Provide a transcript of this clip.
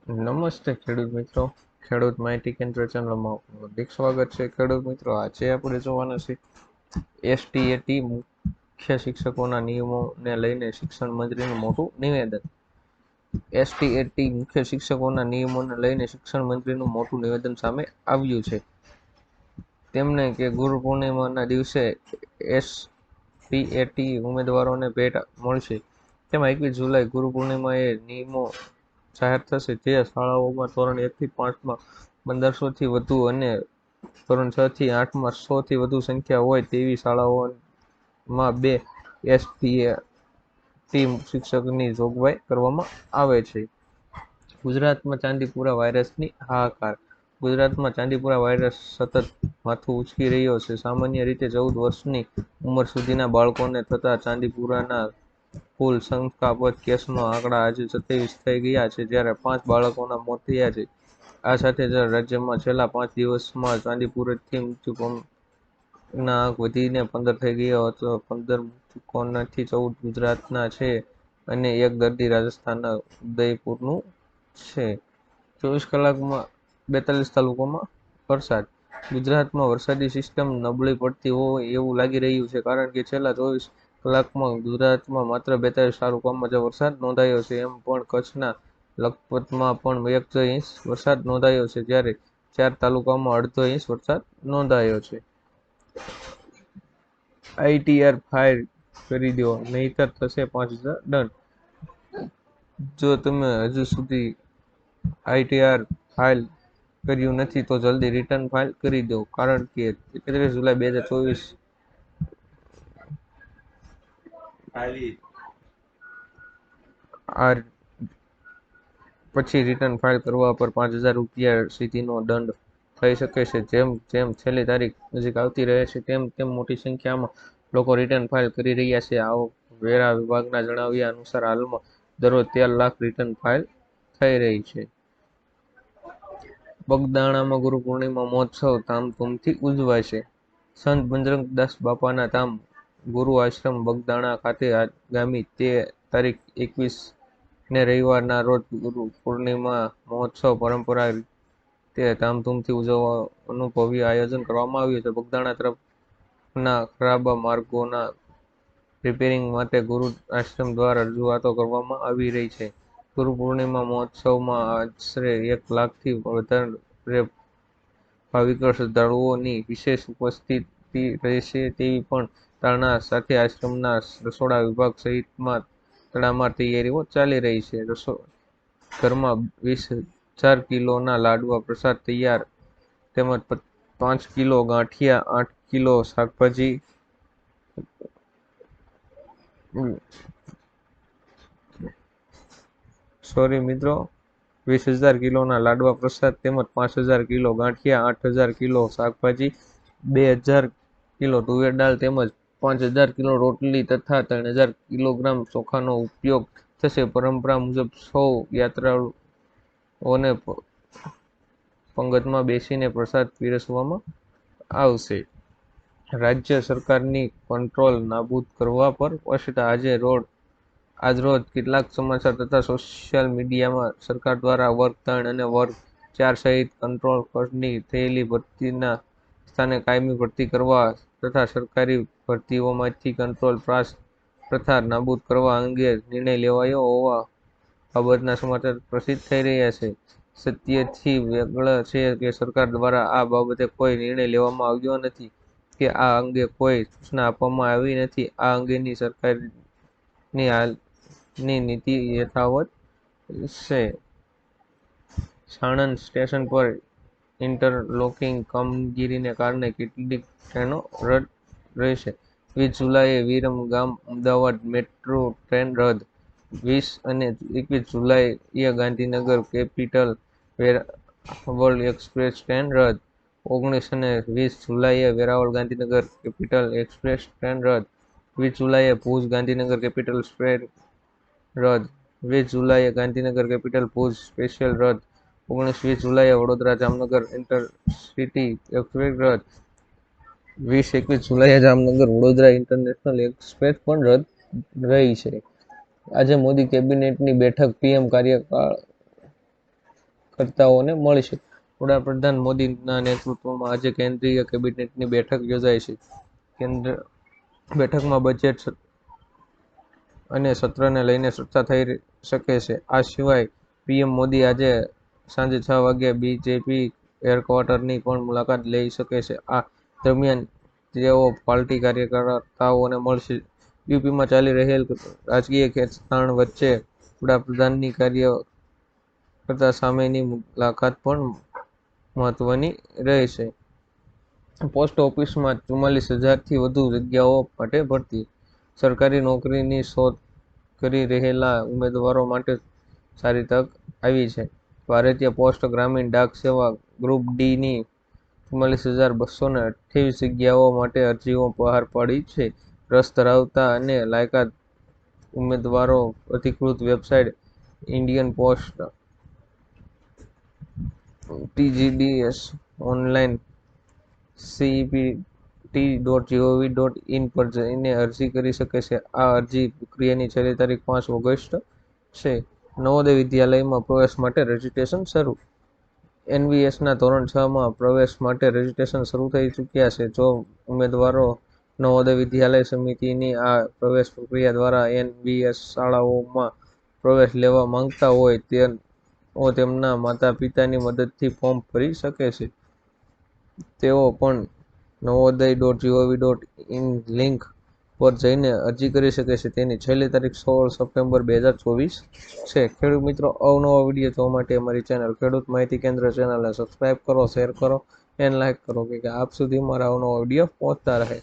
નમસ્તે ખેડૂત મિત્રો. ખેડૂત માહિતી કેન્દ્ર ચેનલમાં હાર્દિક સ્વાગત છે. ખેડૂત મિત્રો, આજે આપણે જોવાના છે એસટીએટી મુખ્ય શિક્ષકોના નિયમોને લઈને શિક્ષણ મંત્રીનું મોટું નિવેદન. એસટીએટી મુખ્ય શિક્ષકોના નિયમોને લઈને શિક્ષણ મંત્રીનું મોટું નિવેદન સામે આવ્યું છે. તેમણે કે ગુરુ પૂર્ણિમાના દિવસે એસટીએટી ઉમેદવારોને ભેટ મળશે. તેમાં 21 જુલાઈ ગુરુ પૂર્ણિમાએ નિયમો જાહેર થશે. જે શાળાઓમાં ધોરણ 1 થી 5માં 1500થી વધુ અને ધોરણ 6 થી 8માં 100થી વધુ સંખ્યા હોય તેવી શાળાઓમાં 2 એસટીએટી શિક્ષકની જોગવાઈ કરવામાં આવે છે. ગુજરાતમાં ચાંદીપુરા વાયરસની હાહાકાર. ગુજરાતમાં ચાંદીપુરા વાયરસ સતત માથું ઉંચકી રહ્યો છે. સામાન્ય રીતે 14 વર્ષની ઉંમર સુધીના બાળકોને થતા ચાંદીપુરાના કુલ શંકાસ્પદ કેસનો આંકડા આજે 27 થઈ ગયા છે, જ્યારે 5 બાળકોના મોત થયા છે. આ સાથે જ રાજ્યમાં છેલ્લા 5 દિવસમાં ચાંદીપુરાથી મૃત્યુ પામનારના આંક વધીને 15 થઈ ગયો હતો. 15 મૃતકોમાંથી 14 ગુજરાતના છે અને એક દર્દી રાજસ્થાનના ઉદયપુરનું છે. 24 કલાકમાં 42 તાલુકામાં વરસાદ. ગુજરાતમાં વરસાદી સિસ્ટમ નબળી પડતી હોય એવું લાગી રહ્યું છે, કારણ કે છેલ્લા 24 કલાકમાં ગુજરાતમાં માત્ર 42 તાલુકામાં જ વરસાદ નોંધાયો છે. એમ પણ કચ્છના લખપતમાં પણ 1 ઇંચ વરસાદ નોંધાયો છે, જ્યારે 4 તાલુકામાં અડધો ઇંચ વરસાદ નોંધાયો છે. આઈટીઆર ફાઇલ કરી દો, નહીંતર થશે 5000 દંડ. જો તમે હજુ સુધી આઈટીઆર ફાઇલ કર્યું નથી તો જલ્દી રિટર્ન ફાઇલ કરી દો, કારણ કે 31 જુલાઈ 2024 પછી રિટર્ન ફાઇલ કરવા પર 5000 રૂપિયા સુધીનો દંડ થઈ શકે છે. જેમ જેમ છેલ્લી તારીખ નજીક આવતી રહે છે, તેમ તેમ મોટી સંખ્યામાં લોકો રિટર્ન ફાઇલ કરી રહ્યા છે. આવકવેરા વિભાગના જણાવ્યા અનુસાર હાલમાં દરરોજ 13 લાખ રિટર્ન ફાઇલ થઈ રહી છે. બગદાણામાં ગુરુ પૂર્ણિમા મહોત્સવ ધામધૂમથી ઉજવાશે. સંત બજરંગદાસ બાપાના ધામ ગુરુ આશ્રમ બગદાણા ખાતે આગામી તારીખ 21 ને રવિવારના રોજ ગુરુ પૂર્ણિમા મહોત્સવ પરંપરા રીતે ધામધૂમથી ઉજવવાનું ભવ્ય આયોજન કરવામાં આવ્યું છે. બગદાણા તરફના ખરાબ માર્ગોના રિપેરિંગ માટે ગુરુ આશ્રમ દ્વારા રજૂઆતો કરવામાં આવી રહી છે. ગુરુ પૂર્ણિમા મહોત્સવમાં આશરે 1 લાખથી વધારે ભાવિકો શ્રદ્ધાળુઓની વિશેષ ઉપસ્થિતિ રહેશે તેવી પણ ધારણા સાથે આશ્રમના રસોડા વિભાગ સહિતમાં તડામાર તૈયારીઓ ચાલી રહી છે. ઘરમાં 20,000 કિલોના લાડવા પ્રસાદ તૈયાર, તેમજ 5 કિલો ગાંઠિયા, 8 કિલો શાકભાજી, મિત્રો 20,000 કિલોના લાડવા પ્રસાદ તેમજ 5,000 કિલો ગાંઠિયા, 8,000 કિલો શાકભાજી, 2,000 કિલો તુવેર દાળ તેમજ 5,000 કિલો રોટલી તથા 3,000 કિલોગ્રામ ચોખાનો ઉપયોગ થશે. પરંપરા મુજબ સૌ યાત્રાળુઓને પંગતમાં બેસીને પ્રસાદ પીરસવામાં આવશે. રાજ્ય સરકારની કંટ્રોલ નાબૂદ કરવા પર સ્પષ્ટતા. આજરોજ કેટલાક સમાચાર તથા સોશિયલ મીડિયામાં સરકાર દ્વારા વર્ગ 3 અને વર્ગ 4 સહિત કંટ્રોલ ખર્ચની થયેલી ભરતીના સ્થાને કાયમી ભરતી કરવા તથા સરકારી ભરતીઓમાંથી કંટ્રોલ પાસ પ્રથા નાબૂદ કરવા અંગે નિર્ણય લેવાયો હોવા બાબતના સમાચાર પ્રસિદ્ધ થઈ રહ્યા છે. સત્યથી વેગળ છે કે સરકાર દ્વારા આ બાબતે કોઈ નિર્ણય લેવામાં આવ્યો નથી કે આ અંગે કોઈ સૂચના આપવામાં આવી નથી. આ અંગેની સરકારની હાલની નીતિ યથાવત છે. સાણંદ સ્ટેશન પર ઇન્ટરલોકિંગ કામગીરીને કારણે કેટલીક ટ્રેનો રદ રહેશે. 20 જુલાઈએ વિરમગામ અમદાવાદ મેટ્રો ટ્રેન રદ. 20 અને 21 જુલાઈએ Gandhinagar capital Veraval express train રદ. 19 અને 20 જુલાઈએ Veraval Gandhinagar capital express train રદ. 20 જુલાઈએ ભુજ ગાંધીનગર કેપિટલ સ્પેશિયલ રદ. 20 જુલાઈએ ગાંધીનગર કેપિટલ ભુજ સ્પેશિયલ રદ. 19-20 જુલાઈએ વડોદરા જામનગર ઇન્ટરસિટી એક્સપ્રેસ રદ. 20-21 જુલાઈએ જામનગર વડોદરા ઇન્ટરનેશનલ એક્સપ્રેસ પણ રદ રહી છે. આજે મોદી કેબિનેટની બેઠક, પીએમ કાર્યકાળ કરતાઓને મળશે. વડાપ્રધાન મોદીના નેતૃત્વમાં આજે કેન્દ્રીય કેબિનેટની બેઠક યોજાઈ છે. કેન્દ્ર બેઠકમાં બજેટ અને સત્રને લઈને ચર્ચા થઈ શકે છે. આ સિવાય પીએમ મોદી આજે સાંજે 6 વાગ્યે બીજેપી હેડક્વાર્ટરની પણ મુલાકાત લઈ શકે છે. આ દરમિયાન તેઓ પાર્ટી કાર્યકર્તાઓને મળશે. યુપીમાં ચાલી રહેલ રાજકીય ખેંચતાણ વચ્ચે વડાપ્રધાનની કાર્યકર્તા સામેની મુલાકાત પણ મહત્વની રહેશે. પોસ્ટ ઓફિસમાં 44,000થી વધુ જગ્યાઓ માટે ભરતી. સરકારી નોકરીની શોધ કરી રહેલા ઉમેદવારો માટે સારી તક આવી છે. ભારતીય પોસ્ટ ગ્રામીણ ડાક સેવા ગ્રુપ ડીની 44,228 જગ્યાઓ માટે અરજીઓ બહાર પાડી છે. રસ ધરાવતા અને લાયકાત ઉમેદવારો અધિકૃત website Indian post TGDS online CEPT.gov.in પર જઈને અરજી કરી શકે છે. આ અરજી પ્રક્રિયાની છેલ્લી તારીખ 5 ઓગસ્ટ છે. નવોદય વિદ્યાલયમાં પ્રવેશ માટે રજીસ્ટ્રેશન શરૂ. એનવીએસના ધોરણ 6માં પ્રવેશ માટે રજીસ્ટ્રેશન શરૂ થઈ ચૂક્યા છે. જો ઉમેદવારો નવોદય વિદ્યાલય સમિતિની આ પ્રવેશ પ્રક્રિયા દ્વારા એનવીએસ શાળાઓમાં પ્રવેશ લેવા માંગતા હોય તેઓ તેમના માતા-પિતાની મદદથી ફોર્મ ભરી શકે છે. તેઓ પણ નવોદય.gov.in લિંક પર જઈને અરજી કરી શકે છે. તેની છેલ્લી તારીખ 16 સપ્ટેમ્બર 2024 છે. ખેડૂત મિત્રો, અવનવા વિડીયો જોવા માટે અમારી ચેનલ ખેડૂત માહિતી કેન્દ્ર ચેનલને સબસ્ક્રાઇબ કરો, શેર કરો અને લાઇક કરો કે આપ સુધી મારા અવનવા વિડીયો પહોંચતા રહે.